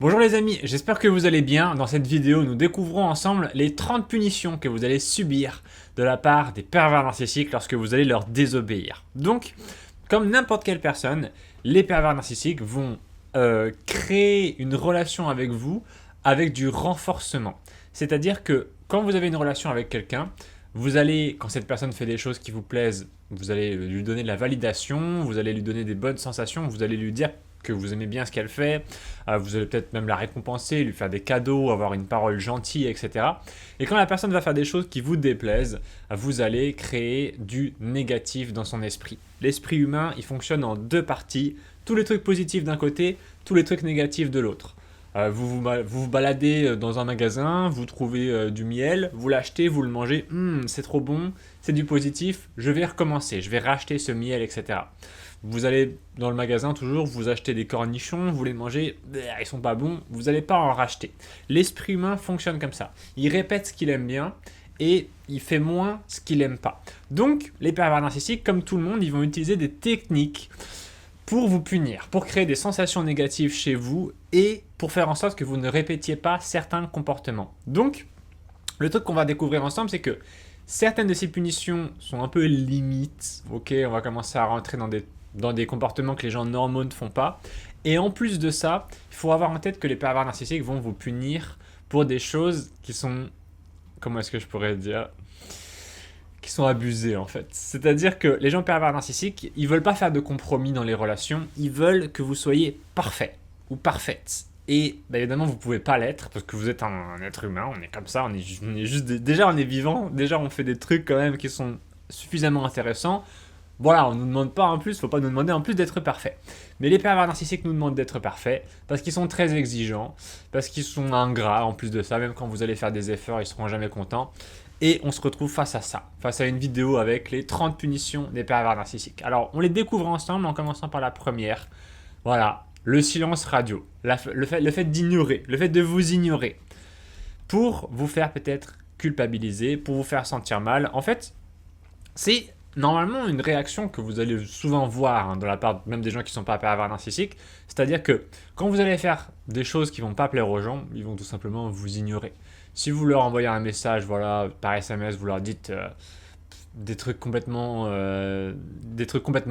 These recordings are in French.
Bonjour les amis, j'espère que vous allez bien. Dans cette vidéo, nous découvrons ensemble les 30 punitions que vous allez subir de la part des pervers narcissiques lorsque vous allez leur désobéir. Donc, comme n'importe quelle personne, les pervers narcissiques vont créer une relation avec vous avec du renforcement. C'est-à-dire que quand vous avez une relation avec quelqu'un, vous allez, quand cette personne fait des choses qui vous plaisent, vous allez lui donner de la validation, vous allez lui donner des bonnes sensations, vous allez lui dire que vous aimez bien ce qu'elle fait, vous allez peut-être même la récompenser, lui faire des cadeaux, avoir une parole gentille, etc. Et quand la personne va faire des choses qui vous déplaisent, vous allez créer du négatif dans son esprit. L'esprit humain, il fonctionne en deux parties, tous les trucs positifs d'un côté, tous les trucs négatifs de l'autre. Vous baladez dans un magasin, vous trouvez du miel, vous l'achetez, vous le mangez, c'est trop bon, c'est du positif, je vais recommencer, je vais racheter ce miel, etc. Vous allez dans le magasin toujours, vous achetez des cornichons, vous les mangez, ils sont pas bons, vous n'allez pas en racheter. L'esprit humain fonctionne comme ça. Il répète ce qu'il aime bien et il fait moins ce qu'il aime pas. Donc, les pervers narcissiques, comme tout le monde, ils vont utiliser des techniques pour vous punir, pour créer des sensations négatives chez vous et pour faire en sorte que vous ne répétiez pas certains comportements. Donc, le truc qu'on va découvrir ensemble, c'est que certaines de ces punitions sont un peu limites. Ok, on va commencer à rentrer dans des comportements que les gens normaux ne font pas. Et en plus de ça, il faut avoir en tête que les pervers narcissiques vont vous punir pour des choses qui sont, comment est-ce que je pourrais dire, qui sont abusées en fait. C'est-à-dire que les gens pervers narcissiques, ils veulent pas faire de compromis dans les relations, ils veulent que vous soyez parfait ou parfaite. Et bah, évidemment, vous pouvez pas l'être parce que vous êtes un être humain, on est comme ça, on est juste déjà on est vivant, déjà on fait des trucs quand même qui sont suffisamment intéressants. Voilà, on nous demande pas en plus, faut pas nous demander en plus d'être parfait. Mais les pervers narcissiques nous demandent d'être parfaits parce qu'ils sont très exigeants, parce qu'ils sont ingrats en plus de ça, même quand vous allez faire des efforts, ils seront jamais contents. Et on se retrouve face à ça, face à une vidéo avec les 30 punitions des pervers narcissiques. Alors, on les découvre ensemble en commençant par la première. Voilà, le silence radio, le fait d'ignorer, le fait de vous ignorer, pour vous faire peut-être culpabiliser, pour vous faire sentir mal. En fait, c'est normalement une réaction que vous allez souvent voir de la part même des gens qui ne sont pas pervers narcissiques. C'est-à-dire que quand vous allez faire des choses qui ne vont pas plaire aux gens, ils vont tout simplement vous ignorer. Si vous leur envoyez un message, voilà, par SMS, vous leur dites des trucs complètement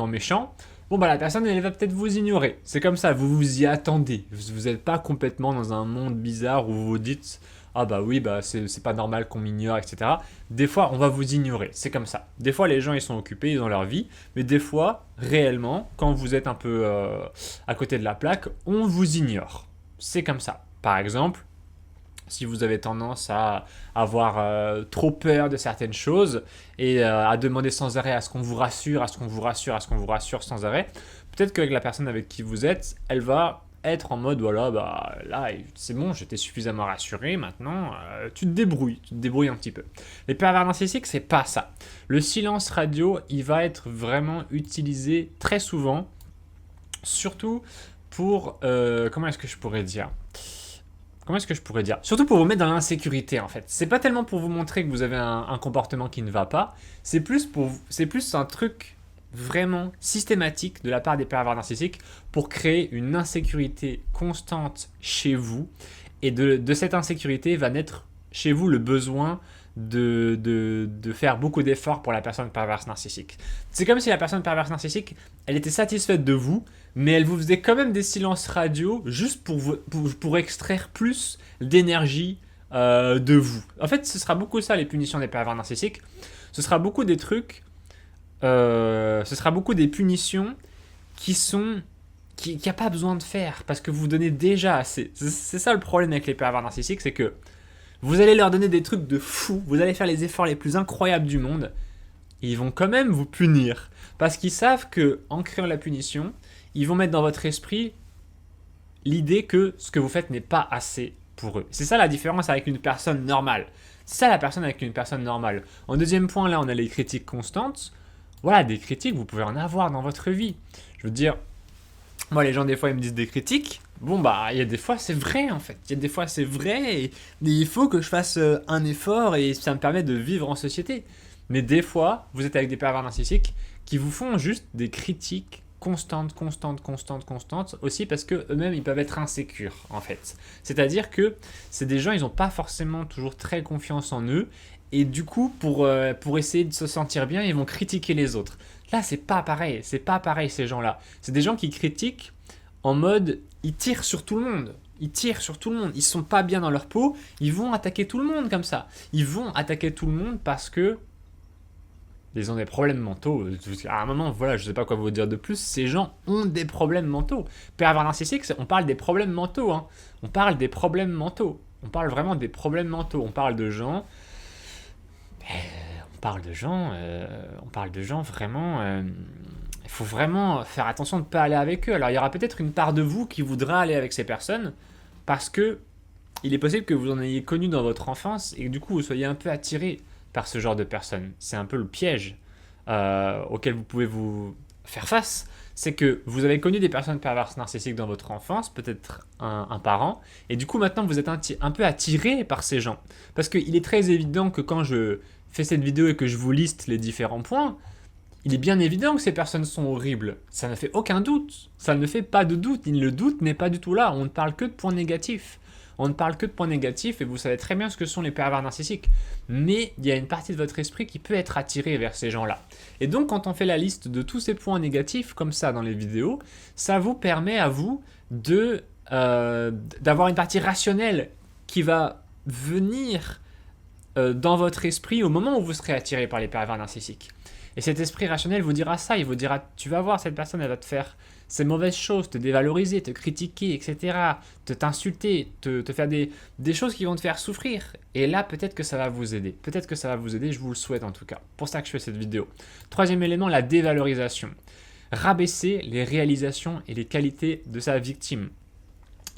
méchants, bon bah la personne elle va peut-être vous ignorer. C'est comme ça, vous vous y attendez. Vous n'êtes pas complètement dans un monde bizarre où vous vous dites ah bah oui bah c'est pas normal qu'on m'ignore, etc. Des fois on va vous ignorer, c'est comme ça. Des fois les gens ils sont occupés, ils ont leur vie, mais des fois réellement quand vous êtes un peu à côté de la plaque, on vous ignore. C'est comme ça. Par exemple, si vous avez tendance à avoir trop peur de certaines choses et à demander sans arrêt à ce qu'on vous rassure, à ce qu'on vous rassure, à ce qu'on vous rassure sans arrêt, peut-être qu'avec la personne avec qui vous êtes, elle va être en mode voilà, bah là c'est bon, j'étais suffisamment rassuré, maintenant tu te débrouilles un petit peu. Les pervers narcissiques, c'est pas ça. Le silence radio, il va être vraiment utilisé très souvent, surtout pour comment est-ce que je pourrais dire surtout pour vous mettre dans l'insécurité en fait. C'est pas tellement pour vous montrer que vous avez un comportement qui ne va pas, c'est plus un truc vraiment systématique de la part des pervers narcissiques pour créer une insécurité constante chez vous. Et de cette insécurité va naître chez vous le besoin de faire beaucoup d'efforts pour la personne perverse narcissique. C'est comme si la personne perverse narcissique, elle était satisfaite de vous, mais elle vous faisait quand même des silences radio juste pour extraire plus d'énergie de vous. En fait, ce sera beaucoup ça les punitions des pervers narcissiques. Ce sera beaucoup des trucs, ce sera beaucoup des punitions qui sont qui n'y a pas besoin de faire parce que vous donnez déjà assez. C'est ça le problème avec les pervers narcissiques, c'est que vous allez leur donner des trucs de fou, vous allez faire les efforts les plus incroyables du monde, et ils vont quand même vous punir. Parce qu'ils savent que en créant la punition, ils vont mettre dans votre esprit l'idée que ce que vous faites n'est pas assez pour eux. C'est ça la différence avec une personne normale. C'est ça la personne avec une personne normale. En deuxième point, là, on a les critiques constantes. Voilà, des critiques, vous pouvez en avoir dans votre vie. Je veux dire, moi, les gens, des fois, ils me disent des critiques. Bon, bah, il y a des fois, c'est vrai, en fait. Il y a des fois, c'est vrai. Et il faut que je fasse un effort et ça me permet de vivre en société. Mais des fois, vous êtes avec des pervers narcissiques qui vous font juste des critiques constante, aussi parce que eux-mêmes ils peuvent être insécures en fait. C'est-à-dire que c'est des gens, ils n'ont pas forcément toujours très confiance en eux et du coup pour essayer de se sentir bien, ils vont critiquer les autres. Là, c'est pas pareil ces gens-là. C'est des gens qui critiquent en mode ils tirent sur tout le monde. Ils tirent sur tout le monde. Ils sont pas bien dans leur peau. Ils vont attaquer tout le monde comme ça. Ils vont attaquer tout le monde parce que ils ont des problèmes mentaux. À un moment, voilà, je sais pas quoi vous dire de plus. Ces gens ont des problèmes mentaux. Pervers narcissique, on parle des problèmes mentaux. Hein. On parle des problèmes mentaux. On parle vraiment des problèmes mentaux. On parle de gens. On parle de gens vraiment. Il faut vraiment faire attention de ne pas aller avec eux. Alors, il y aura peut-être une part de vous qui voudra aller avec ces personnes parce que il est possible que vous en ayez connu dans votre enfance et que du coup vous soyez un peu attiré par ce genre de personnes. C'est un peu le piège auquel vous pouvez vous faire face. C'est que vous avez connu des personnes perverses narcissiques dans votre enfance, peut-être un parent, et du coup maintenant vous êtes un peu attiré par ces gens. Parce qu'il est très évident que quand je fais cette vidéo et que je vous liste les différents points, il est bien évident que ces personnes sont horribles. Ça ne fait aucun doute. Ça ne fait pas de doute. Le doute n'est pas du tout là. On ne parle que de points négatifs. On ne parle que de points négatifs et vous savez très bien ce que sont les pervers narcissiques. Mais il y a une partie de votre esprit qui peut être attirée vers ces gens-là. Et donc quand on fait la liste de tous ces points négatifs comme ça dans les vidéos, ça vous permet à vous d'avoir une partie rationnelle qui va venir dans votre esprit au moment où vous serez attiré par les pervers narcissiques. Et cet esprit rationnel vous dira ça, il vous dira, tu vas voir, cette personne, elle va te faire ces mauvaises choses, te dévaloriser, te critiquer, etc., t'insulter, te faire des choses qui vont te faire souffrir. Et là, peut-être que ça va vous aider. Peut-être que ça va vous aider, je vous le souhaite en tout cas. Pour ça que je fais cette vidéo. Troisième élément, la dévalorisation. Rabaisser les réalisations et les qualités de sa victime.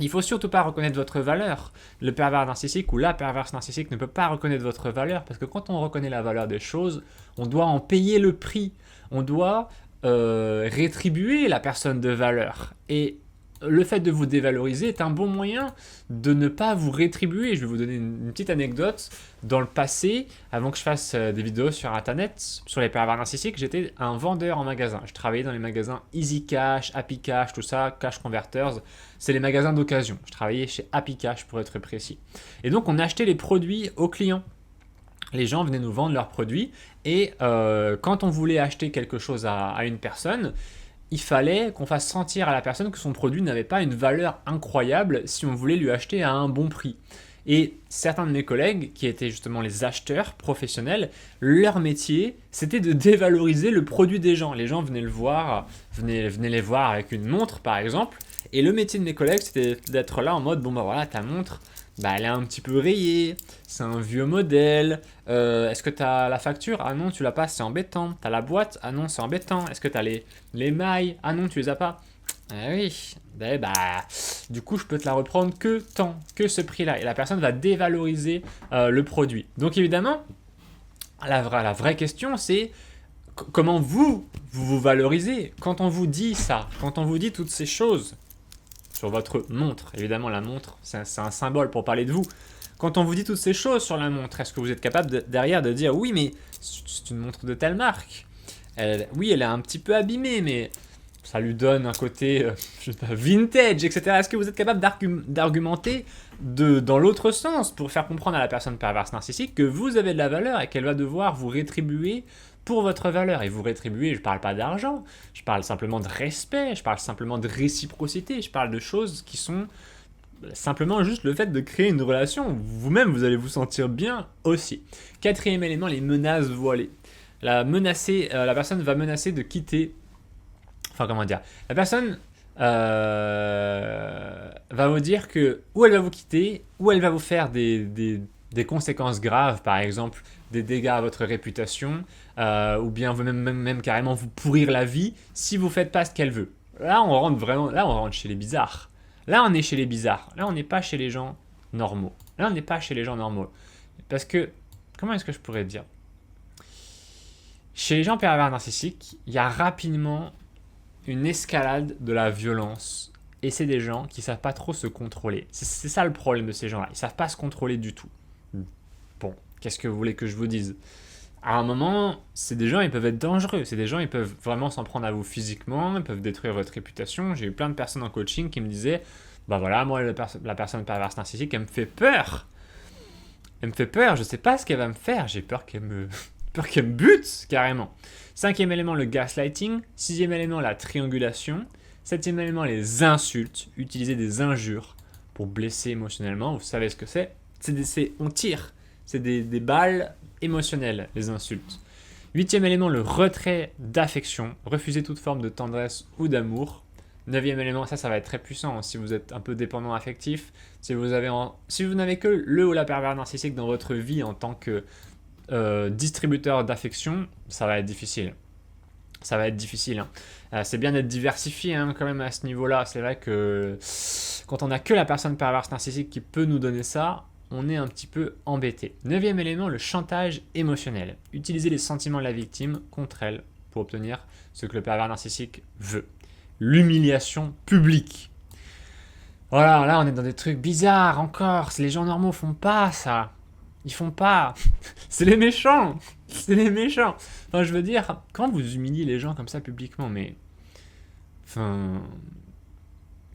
Il ne faut surtout pas reconnaître votre valeur. Le pervers narcissique ou la perverse narcissique ne peut pas reconnaître votre valeur parce que quand on reconnaît la valeur des choses, on doit en payer le prix. On doit rétribuer la personne de valeur. Et le fait de vous dévaloriser est un bon moyen de ne pas vous rétribuer. Je vais vous donner une petite anecdote. Dans le passé, avant que je fasse des vidéos sur Internet, sur les pervers narcissiques, j'étais un vendeur en magasin. Je travaillais dans les magasins Easy Cash, Happy Cash, tout ça, Cash Converters. C'est les magasins d'occasion. Je travaillais chez Happy Cash pour être précis. Et donc, on achetait les produits aux clients. Les gens venaient nous vendre leurs produits et quand on voulait acheter quelque chose à une personne, il fallait qu'on fasse sentir à la personne que son produit n'avait pas une valeur incroyable si on voulait lui acheter à un bon prix. Et certains de mes collègues, qui étaient justement les acheteurs professionnels, leur métier, c'était de dévaloriser le produit des gens. Les gens venaient venaient les voir avec une montre par exemple, et le métier de mes collègues, c'était d'être là en mode, bon bah voilà, ta montre, bah, elle est un petit peu rayée, c'est un vieux modèle, est-ce que tu as la facture? Ah non, tu l'as pas, c'est embêtant. Tu as la boîte? Ah non, c'est embêtant. Est-ce que tu as les mailles? Ah non, tu les as pas. Ah oui, du coup, je peux te la reprendre que tant, que ce prix-là. Et la personne va dévaloriser le produit. Donc évidemment, la vraie question, c'est comment vous valorisez quand on vous dit ça, quand on vous dit toutes ces choses sur votre montre. Évidemment, la montre, c'est un symbole pour parler de vous. Quand on vous dit toutes ces choses sur la montre, est-ce que vous êtes capable derrière de dire oui, mais c'est une montre de telle marque. Oui, elle est un petit peu abîmée, mais ça lui donne un côté je sais pas, vintage, etc. Est-ce que vous êtes capable d'argumenter dans l'autre sens pour faire comprendre à la personne perverse narcissique que vous avez de la valeur et qu'elle va devoir vous rétribuer pour votre valeur? Et vous rétribuer, je ne parle pas d'argent, je parle simplement de respect, je parle simplement de réciprocité, je parle de choses qui sont simplement juste le fait de créer une relation. Vous-même, vous allez vous sentir bien aussi. Quatrième élément, les menaces voilées. La personne va menacer de quitter... Enfin, comment dire? La personne va vous dire que ou elle va vous quitter, ou elle va vous faire des conséquences graves, par exemple des dégâts à votre réputation, ou bien même carrément vous pourrir la vie si vous ne faites pas ce qu'elle veut. Là, on rentre chez les bizarres. Là, on est chez les bizarres. Là, on n'est pas chez les gens normaux. Parce que, comment est-ce que je pourrais dire? Chez les gens pervers narcissiques, il y a rapidement une escalade de la violence. Et c'est des gens qui ne savent pas trop se contrôler. C'est ça le problème de ces gens-là. Ils ne savent pas se contrôler du tout. Bon, qu'est-ce que vous voulez que je vous dise? à un moment, c'est des gens, ils peuvent être dangereux. C'est des gens, ils peuvent vraiment s'en prendre à vous physiquement, ils peuvent détruire votre réputation. J'ai eu plein de personnes en coaching qui me disaient, bah voilà, moi, la personne perverse narcissique, elle me fait peur. Elle me fait peur, je sais pas ce qu'elle va me faire. J'ai peur qu'elle me, peur qu'elle me bute, carrément. Cinquième élément, le gaslighting. Sixième élément, la triangulation. Septième élément, les insultes. Utiliser des injures pour blesser émotionnellement. Vous savez ce que c'est. On tire. C'est des balles émotionnelles, les insultes. Huitième élément, le retrait d'affection. Refuser toute forme de tendresse ou d'amour. Neuvième élément, ça va être très puissant hein, si vous êtes un peu dépendant affectif. Si vous n'avez que le ou la pervers narcissique dans votre vie en tant que distributeur d'affection, ça va être difficile. Ça va être difficile. Hein. C'est bien d'être diversifié hein, quand même à ce niveau-là. C'est vrai que quand on n'a que la personne perverse narcissique qui peut nous donner ça, on est un petit peu embêté. Neuvième élément, le chantage émotionnel. Utiliser les sentiments de la victime contre elle pour obtenir ce que le pervers narcissique veut. L'humiliation publique. Voilà, là on est dans des trucs bizarres encore. Les gens normaux font pas ça. Ils font pas. C'est les méchants. C'est les méchants. Enfin, je veux dire, quand vous humiliez les gens comme ça publiquement, mais... Enfin...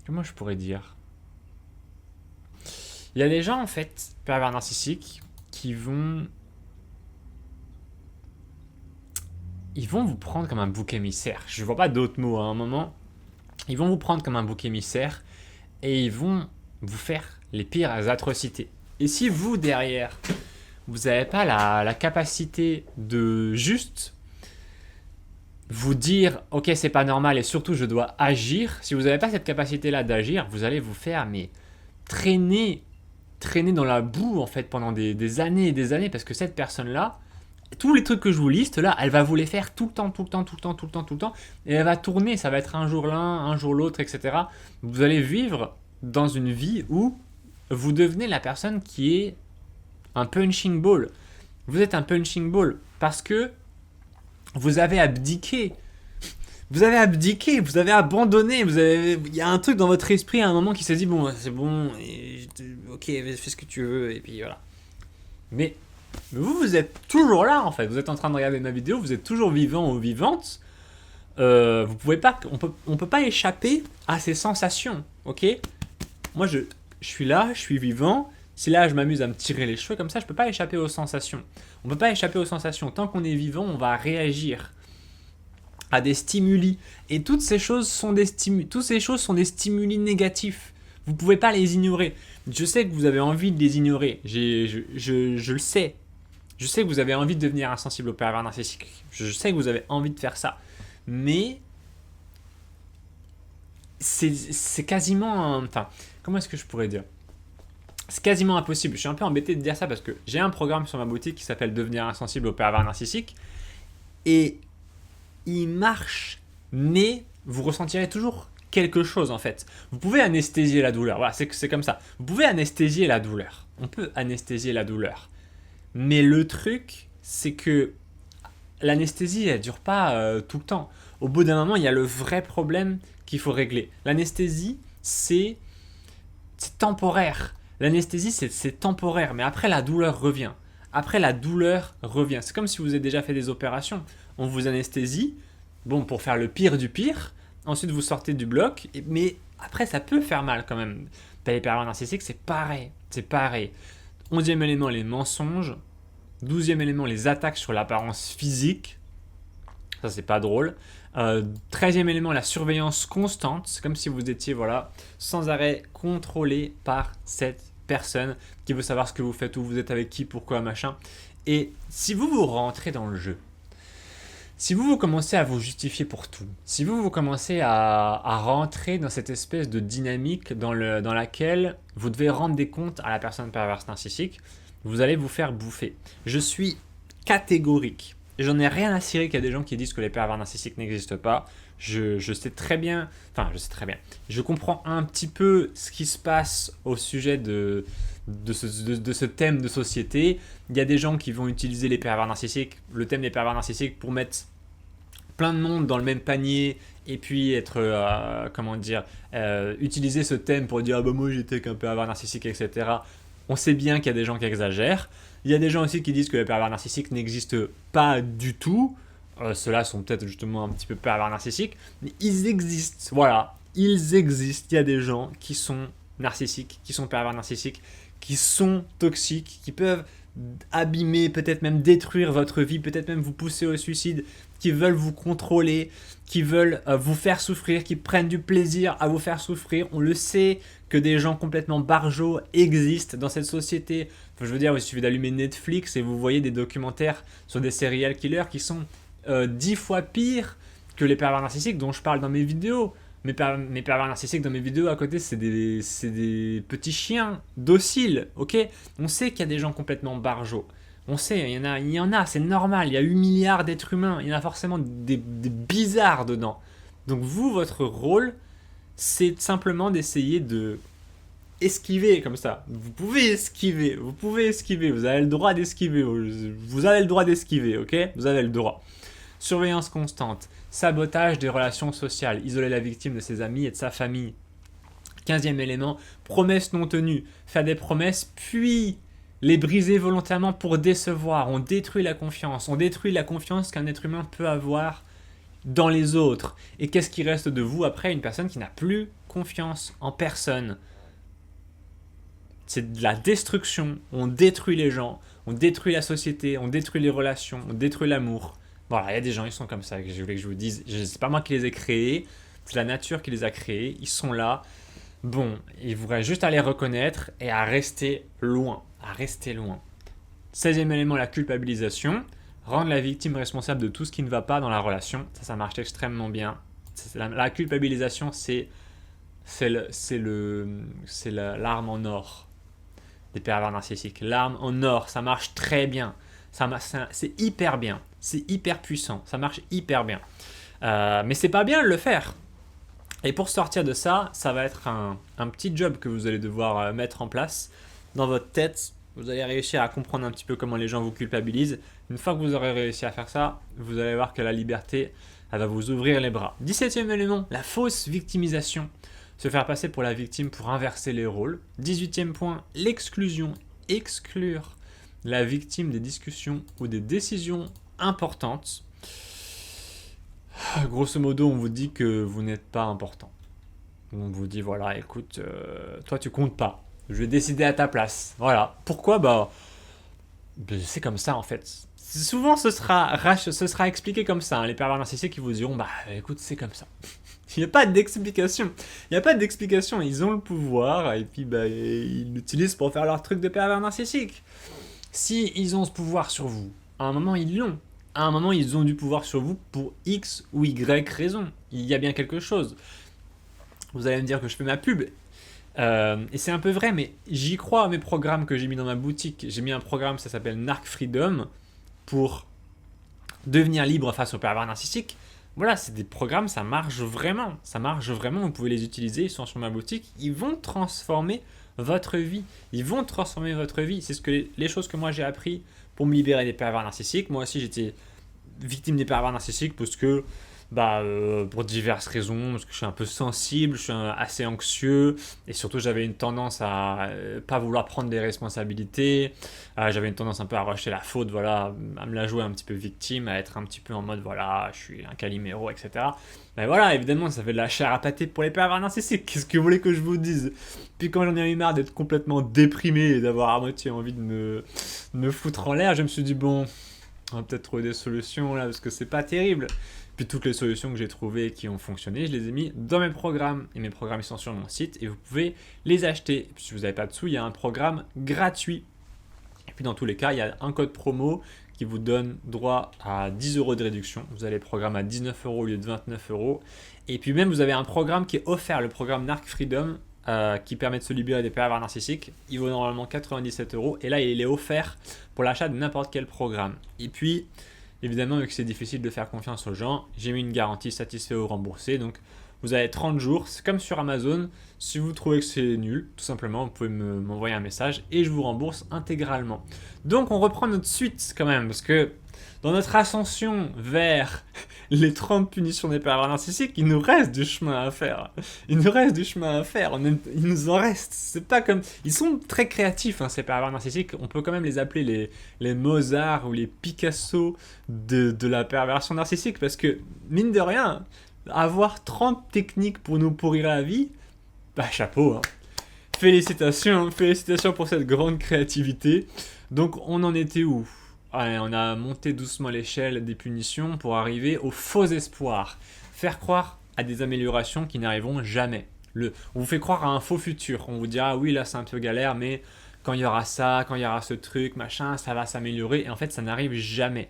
Comment je pourrais dire ? Il y a des gens, en fait, pervers narcissiques, qui vont... Ils vont vous prendre comme un bouc émissaire. Je vois pas d'autres mots à un moment. Ils vont vous prendre comme un bouc émissaire et ils vont vous faire les pires atrocités. Et si vous, derrière, vous n'avez pas la capacité de juste vous dire « Ok, c'est pas normal et surtout je dois agir », si vous n'avez pas cette capacité-là d'agir, vous allez vous faire mais traîner dans la boue en fait pendant des années et des années parce que cette personne-là, tous les trucs que je vous liste là, elle va vous les faire tout le temps et elle va tourner, ça va être un jour l'un, un jour l'autre, etc. Vous allez vivre dans une vie où vous devenez la personne qui est un punching ball. Vous êtes un punching ball parce que vous avez abdiqué. Vous avez abdiqué, vous avez abandonné, il y a un truc dans votre esprit à un moment qui s'est dit bon, c'est bon, ok, fais ce que tu veux, et puis voilà. Mais vous êtes toujours là en fait, vous êtes en train de regarder ma vidéo, vous êtes toujours vivant ou vivante. Vous pouvez pas, on peut pas échapper à ces sensations, ok ? Moi je suis là, je suis vivant. Si là je m'amuse à me tirer les cheveux comme ça, je peux pas échapper aux sensations. On peut pas échapper aux sensations. Tant qu'on est vivant, on va réagir à des stimuli. Et toutes ces choses sont des stimuli négatifs. Vous pouvez pas les ignorer. Je sais que vous avez envie de les ignorer. Je le sais. Je sais que vous avez envie de devenir insensible au pervers narcissique. Je sais que vous avez envie de faire ça. Mais c'est quasiment... Enfin, comment est-ce que je pourrais dire ? C'est quasiment impossible. Je suis un peu embêté de dire ça parce que j'ai un programme sur ma boutique qui s'appelle Devenir insensible au pervers narcissique. Et il marche, mais vous ressentirez toujours quelque chose en fait. Vous pouvez anesthésier la douleur. Voilà, c'est comme ça. Vous pouvez anesthésier la douleur. On peut anesthésier la douleur. Mais le truc, c'est que l'anesthésie, elle dure pas tout le temps. Au bout d'un moment, il y a le vrai problème qu'il faut régler. L'anesthésie, c'est temporaire. L'anesthésie, c'est temporaire, mais après, la douleur revient. C'est comme si vous avez déjà fait des opérations. On vous anesthésie, bon, pour faire le pire du pire. Ensuite, vous sortez du bloc, mais après, ça peut faire mal quand même. Les pervers narcissiques, c'est pareil. 11e élément, les mensonges. 12e élément, les attaques sur l'apparence physique. Ça, c'est pas drôle. 13e élément, la surveillance constante. C'est comme si vous étiez sans arrêt contrôlé par cette personne qui veut savoir ce que vous faites, où vous êtes avec qui, pourquoi, machin. Et si vous rentrez dans le jeu, si vous commencez à vous justifier pour tout, si vous commencez à rentrer dans cette espèce de dynamique dans laquelle vous devez rendre des comptes à la personne perverse narcissique, vous allez vous faire bouffer. Je suis catégorique. J'en ai rien à cirer qu'il y a des gens qui disent que les pervers narcissiques n'existent pas. Je sais très bien. Je comprends un petit peu ce qui se passe au sujet de ce thème de société. Il y a des gens qui vont utiliser les pervers narcissiques, le thème des pervers narcissiques, pour mettre plein de monde dans le même panier et puis utiliser ce thème pour dire ah bah moi j'étais avec un pervers narcissique, etc. On sait bien qu'il y a des gens qui exagèrent. Il y a des gens aussi qui disent que les pervers narcissiques n'existent pas du tout. Ceux-là sont peut-être justement un petit peu pervers narcissiques. Mais ils existent, voilà. Ils existent. Il y a des gens qui sont narcissiques, qui sont pervers narcissiques, qui sont toxiques, qui peuvent abîmer, peut-être même détruire votre vie, peut-être même vous pousser au suicide, qui veulent vous contrôler, qui veulent vous faire souffrir, qui prennent du plaisir à vous faire souffrir. On le sait que des gens complètement barjots existent dans cette société. Enfin, je veux dire, il suffit d'allumer Netflix et vous voyez des documentaires sur des serial killers qui sont 10 fois pires que les pervers narcissiques dont je parle dans mes vidéos. Mes pervers narcissiques dans mes vidéos à côté, c'est des petits chiens dociles, ok. On sait qu'il y a des gens complètement barjots. On sait, il y en a, c'est normal. Il y a 8 milliards d'êtres humains. Il y en a forcément des bizarres dedans. Donc vous, votre rôle, c'est simplement d'essayer de esquiver comme ça. Vous pouvez esquiver. Vous avez le droit d'esquiver. Vous avez le droit d'esquiver, ok. Vous avez le droit. Surveillance constante, sabotage des relations sociales, isoler la victime de ses amis et de sa famille. 15e élément, promesses non tenues, faire des promesses puis les briser volontairement pour décevoir. On détruit la confiance qu'un être humain peut avoir dans les autres. Et qu'est-ce qui reste de vous après une personne qui n'a plus confiance en personne? C'est de la destruction, on détruit les gens, on détruit la société, on détruit les relations, on détruit l'amour. Voilà, il y a des gens, ils sont comme ça, que je voulais que je vous dise. C'est pas moi qui les ai créés, c'est la nature qui les a créés, ils sont là. Bon, il vous reste juste à les reconnaître et à rester loin. 16e élément, la culpabilisation. Rendre la victime responsable de tout ce qui ne va pas dans la relation. Ça marche extrêmement bien. La culpabilisation, c'est l'arme en or des pervers narcissiques. L'arme en or, ça marche très bien. C'est hyper bien. C'est hyper puissant. Ça marche hyper bien. Mais c'est pas bien de le faire. Et pour sortir de ça, ça va être un petit job que vous allez devoir mettre en place dans votre tête. Vous allez réussir à comprendre un petit peu comment les gens vous culpabilisent. Une fois que vous aurez réussi à faire ça, vous allez voir que la liberté, elle va vous ouvrir les bras. 17e élément, la fausse victimisation. Se faire passer pour la victime pour inverser les rôles. 18e point, l'exclusion. Exclure la victime des discussions ou des décisions importantes. Grosso modo, on vous dit que vous n'êtes pas important. On vous dit, voilà, écoute, toi tu comptes pas. Je vais décider à ta place. Voilà. Pourquoi? C'est comme ça en fait. Souvent ce sera expliqué comme ça. Hein. Les pervers narcissiques qui vous diront, écoute, c'est comme ça. Il n'y a pas d'explication. Ils ont le pouvoir et puis ils l'utilisent pour faire leur truc de pervers narcissique. Si ils ont ce pouvoir sur vous, à un moment ils l'ont. À un moment ils ont du pouvoir sur vous pour X ou Y raison. Il y a bien quelque chose. Vous allez me dire que je fais ma pub. Et c'est un peu vrai, mais j'y crois à mes programmes que j'ai mis dans ma boutique. J'ai mis un programme, ça s'appelle Narc Freedom, pour devenir libre face aux pervers narcissiques. Voilà, c'est des programmes, ça marche vraiment. Vous pouvez les utiliser, ils sont sur ma boutique. Ils vont transformer votre vie. C'est les choses que moi j'ai appris pour me libérer des pervers narcissiques. Moi aussi, j'étais victime des pervers narcissiques parce que pour diverses raisons, parce que je suis un peu sensible, je suis assez anxieux et surtout j'avais une tendance à pas vouloir prendre des responsabilités, j'avais une tendance un peu à rejeter la faute, voilà, à me la jouer un petit peu victime, à être un petit peu en mode voilà, je suis un Calimero, etc. Mais voilà, évidemment, ça fait de la chair à pâté pour les pervers narcissiques, qu'est-ce que vous voulez que je vous dise? Puis quand j'en ai eu marre d'être complètement déprimé et d'avoir à moitié envie de me foutre en l'air, je me suis dit bon, on va peut-être trouver des solutions là parce que c'est pas terrible. Puis toutes les solutions que j'ai trouvées et qui ont fonctionné, je les ai mis dans mes programmes. Et mes programmes ils sont sur mon site et vous pouvez les acheter. Et puis, si vous n'avez pas de sous, il y a un programme gratuit. Et puis dans tous les cas, il y a un code promo qui vous donne droit à 10 € de réduction. Vous avez le programme à 19 € au lieu de 29 €. Et puis même, vous avez un programme qui est offert, le programme Narc Freedom, qui permet de se libérer des pervers narcissiques. Il vaut normalement 97 €. Et là, il est offert pour l'achat de n'importe quel programme. Et puis, évidemment, vu que c'est difficile de faire confiance aux gens, j'ai mis une garantie satisfait ou remboursé. Donc, vous avez 30 jours. C'est comme sur Amazon. Si vous trouvez que c'est nul, tout simplement, vous pouvez m'envoyer un message et je vous rembourse intégralement. Donc, on reprend notre suite quand même parce que dans notre ascension vers les 30 punitions des pervers narcissiques, il nous reste du chemin à faire. Il nous reste du chemin à faire. Il nous en reste. C'est pas comme... Ils sont très créatifs, hein, ces pervers narcissiques. On peut quand même les appeler les Mozart ou les Picasso de la perversion narcissique. Parce que, mine de rien, avoir 30 techniques pour nous pourrir la vie, bah chapeau, hein. Félicitations pour cette grande créativité. Donc on en était où? Allez, on a monté doucement l'échelle des punitions pour arriver au faux espoir. Faire croire à des améliorations qui n'arriveront jamais. On vous fait croire à un faux futur. On vous dira oui là c'est un peu galère mais quand il y aura ça, quand il y aura ce truc, machin, ça va s'améliorer. Et en fait ça n'arrive jamais.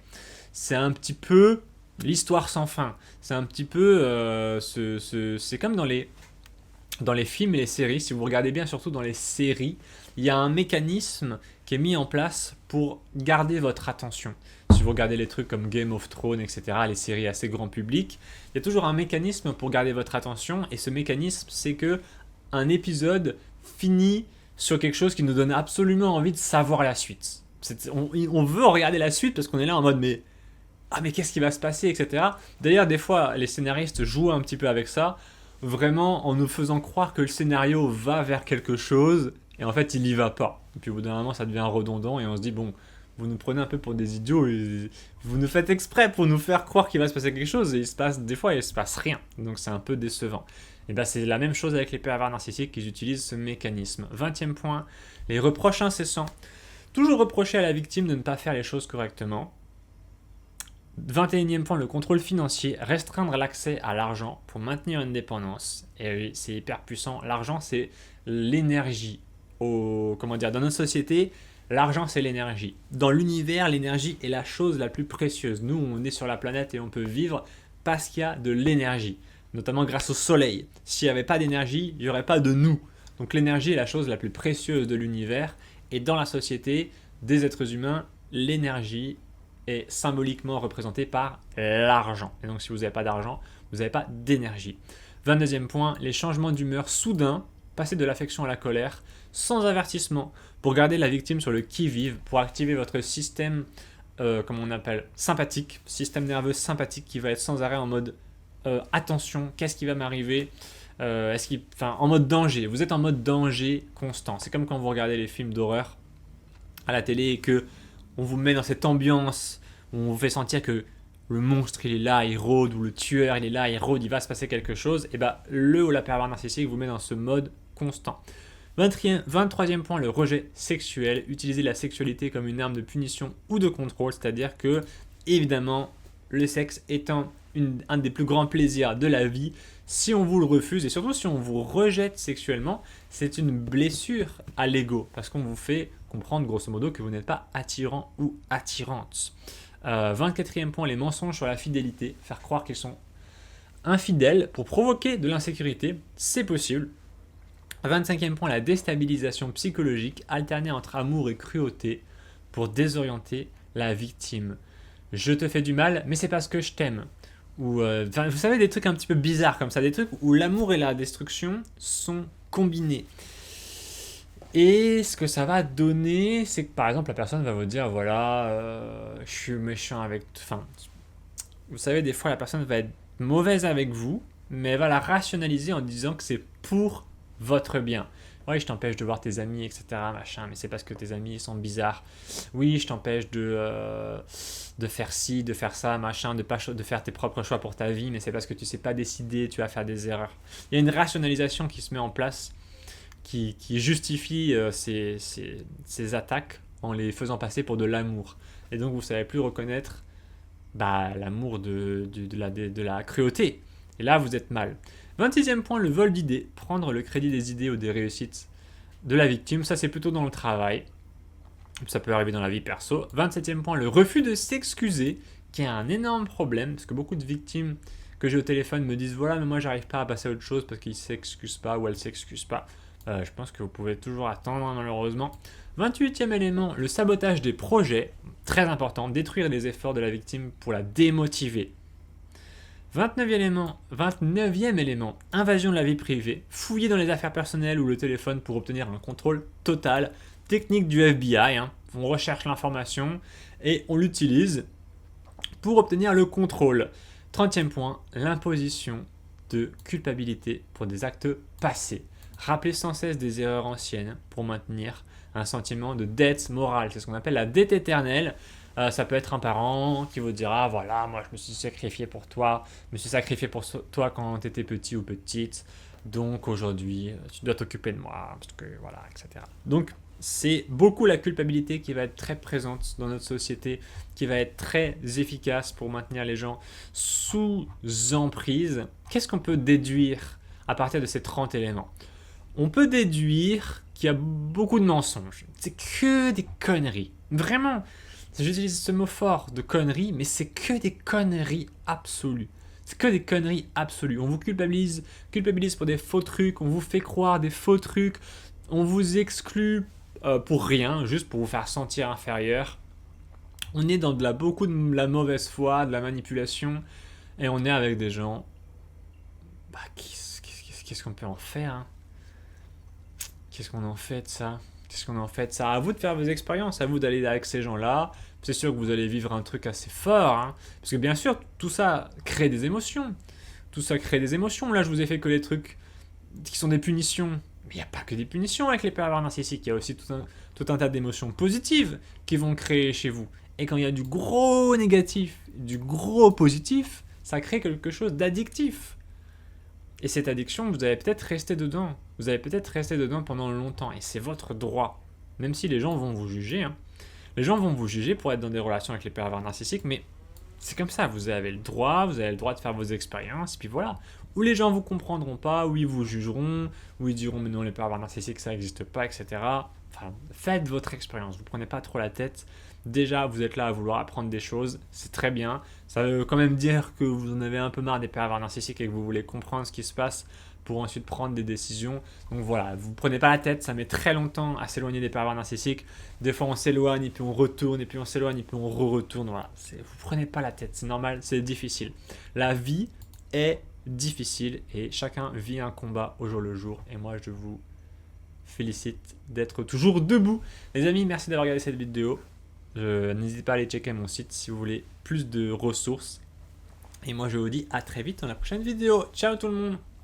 C'est un petit peu l'histoire sans fin. C'est un petit peu... c'est comme dans les films et les séries, si vous regardez bien, surtout dans les séries, il y a un mécanisme qui est mis en place pour garder votre attention. Si vous regardez les trucs comme Game of Thrones, etc., les séries assez grand public, il y a toujours un mécanisme pour garder votre attention, et ce mécanisme, c'est que un épisode finit sur quelque chose qui nous donne absolument envie de savoir la suite. On veut regarder la suite parce qu'on est là en mode mais qu'est-ce qui va se passer, etc. D'ailleurs, des fois, les scénaristes jouent un petit peu avec ça, vraiment en nous faisant croire que le scénario va vers quelque chose et en fait il y va pas. Et puis au bout d'un moment ça devient redondant et on se dit bon, vous nous prenez un peu pour des idiots et vous nous faites exprès pour nous faire croire qu'il va se passer quelque chose et des fois il se passe rien. Donc c'est un peu décevant. Et bien c'est la même chose avec les pervers narcissiques qui utilisent ce mécanisme. 20e point, les reproches incessants. Toujours reprocher à la victime de ne pas faire les choses correctement. 21e point, le contrôle financier, restreindre l'accès à l'argent pour maintenir une dépendance. Et oui, c'est hyper puissant. L'argent, c'est l'énergie. Dans notre société, l'argent, c'est l'énergie. Dans l'univers, l'énergie est la chose la plus précieuse. Nous, on est sur la planète et on peut vivre parce qu'il y a de l'énergie, notamment grâce au soleil. S'il n'y avait pas d'énergie, il n'y aurait pas de nous. Donc l'énergie est la chose la plus précieuse de l'univers. Et dans la société des êtres humains, l'énergie est symboliquement représenté par l'argent. Et donc si vous n'avez pas d'argent, vous n'avez pas d'énergie. 22e point, les changements d'humeur soudains, passer de l'affection à la colère, sans avertissement, pour garder la victime sur le qui-vive, pour activer votre système, sympathique, système nerveux sympathique qui va être sans arrêt en mode attention, qu'est-ce qui va m'arriver, en mode danger. Vous êtes en mode danger constant. C'est comme quand vous regardez les films d'horreur à la télé et que on vous met dans cette ambiance où on vous fait sentir que le monstre il est là, il rôde, ou le tueur il est là, il rôde, il va se passer quelque chose, et bah le ou la pervers narcissique vous met dans ce mode constant. 23e point, le rejet sexuel. Utiliser la sexualité comme une arme de punition ou de contrôle, c'est-à-dire que, évidemment, le sexe étant un des plus grands plaisirs de la vie, si on vous le refuse, et surtout si on vous rejette sexuellement, c'est une blessure à l'ego, parce qu'on vous fait comprendre grosso modo que vous n'êtes pas attirant ou attirante. 24e point, les mensonges sur la fidélité. Faire croire qu'ils sont infidèles pour provoquer de l'insécurité, c'est possible. 25e point, la déstabilisation psychologique, alterner entre amour et cruauté pour désorienter la victime. Je te fais du mal, mais c'est parce que je t'aime. Ou, vous savez, des trucs un petit peu bizarres comme ça, des trucs où l'amour et la destruction sont combinés. Et ce que ça va donner, c'est que par exemple la personne va vous dire voilà, je suis méchant avec... Enfin, vous savez, des fois la personne va être mauvaise avec vous, mais elle va la rationaliser en disant que c'est pour votre bien. Oui, je t'empêche de voir tes amis, etc. Machin, mais c'est parce que tes amis ils sont bizarres. Oui, je t'empêche de faire ci, de faire ça, machin, de faire tes propres choix pour ta vie, mais c'est parce que tu sais pas décider, tu vas faire des erreurs. Il y a une rationalisation qui se met en place qui justifie ces attaques en les faisant passer pour de l'amour. Et donc vous ne savez plus reconnaître l'amour de la cruauté. Et là, vous êtes mal. 26e point, le vol d'idées. Prendre le crédit des idées ou des réussites de la victime. Ça, c'est plutôt dans le travail. Ça peut arriver dans la vie perso. 27e point, le refus de s'excuser, qui est un énorme problème, parce que beaucoup de victimes que j'ai au téléphone me disent voilà, mais moi, j'arrive pas à passer à autre chose parce qu'ils ne s'excusent pas ou elles ne s'excusent pas. Je pense que vous pouvez toujours attendre, malheureusement. 28e élément, le sabotage des projets. Très important, détruire les efforts de la victime pour la démotiver. 29e élément, invasion de la vie privée. Fouiller dans les affaires personnelles ou le téléphone pour obtenir un contrôle total. Technique du FBI, on recherche l'information et on l'utilise pour obtenir le contrôle. 30e point, l'imposition de culpabilité pour des actes passés. Rappelez sans cesse des erreurs anciennes pour maintenir un sentiment de dette morale. C'est ce qu'on appelle la dette éternelle. Ça peut être un parent qui vous dira, voilà, moi je me suis sacrifié pour toi, je me suis sacrifié pour toi quand tu étais petit ou petite, donc aujourd'hui tu dois t'occuper de moi, parce que voilà, etc. Donc c'est beaucoup la culpabilité qui va être très présente dans notre société, qui va être très efficace pour maintenir les gens sous emprise. Qu'est-ce qu'on peut déduire à partir de ces 30 éléments? On peut déduire qu'il y a beaucoup de mensonges. C'est que des conneries. Vraiment. J'utilise ce mot fort de conneries, mais c'est que des conneries absolues. C'est que des conneries absolues. On vous culpabilise pour des faux trucs, on vous fait croire des faux trucs, on vous exclut pour rien, juste pour vous faire sentir inférieur. On est dans beaucoup de la mauvaise foi, de la manipulation, et on est avec des gens. Qu'est-ce qu'on peut en faire, hein? Qu'est-ce qu'on en fait de ça? Qu'est-ce qu'on en fait de ça? À vous de faire vos expériences, à vous d'aller avec ces gens-là. C'est sûr que vous allez vivre un truc assez fort, hein, parce que bien sûr, tout ça crée des émotions. Tout ça crée des émotions. Là, je vous ai fait que les trucs qui sont des punitions. Mais il n'y a pas que des punitions avec les pervers narcissiques. Il y a aussi tout un tas d'émotions positives qui vont créer chez vous. Et quand il y a du gros négatif, du gros positif, ça crée quelque chose d'addictif. Et cette addiction, vous allez peut-être rester dedans. Vous allez peut-être rester dedans pendant longtemps. Et c'est votre droit. Même si les gens vont vous juger. Hein. Les gens vont vous juger pour être dans des relations avec les pervers narcissiques. Mais c'est comme ça. Vous avez le droit. Vous avez le droit de faire vos expériences. Et puis voilà. Où les gens ne vous comprendront pas. Où ils vous jugeront. Où ils diront mais non, les pervers narcissiques, ça n'existe pas, etc. Enfin, faites votre expérience. Vous ne prenez pas trop la tête. Déjà, vous êtes là à vouloir apprendre des choses, c'est très bien. Ça veut quand même dire que vous en avez un peu marre des pervers narcissiques et que vous voulez comprendre ce qui se passe pour ensuite prendre des décisions. Donc voilà, vous ne prenez pas la tête, ça met très longtemps à s'éloigner des pervers narcissiques. Des fois, on s'éloigne et puis on retourne, et puis on s'éloigne et puis on retourne. Voilà, vous ne prenez pas la tête, c'est normal, c'est difficile. La vie est difficile et chacun vit un combat au jour le jour. Et moi, je vous félicite d'être toujours debout. Les amis, merci d'avoir regardé cette vidéo. N'hésitez pas à aller checker mon site si vous voulez plus de ressources. Et moi je vous dis à très vite dans la prochaine vidéo. Ciao tout le monde!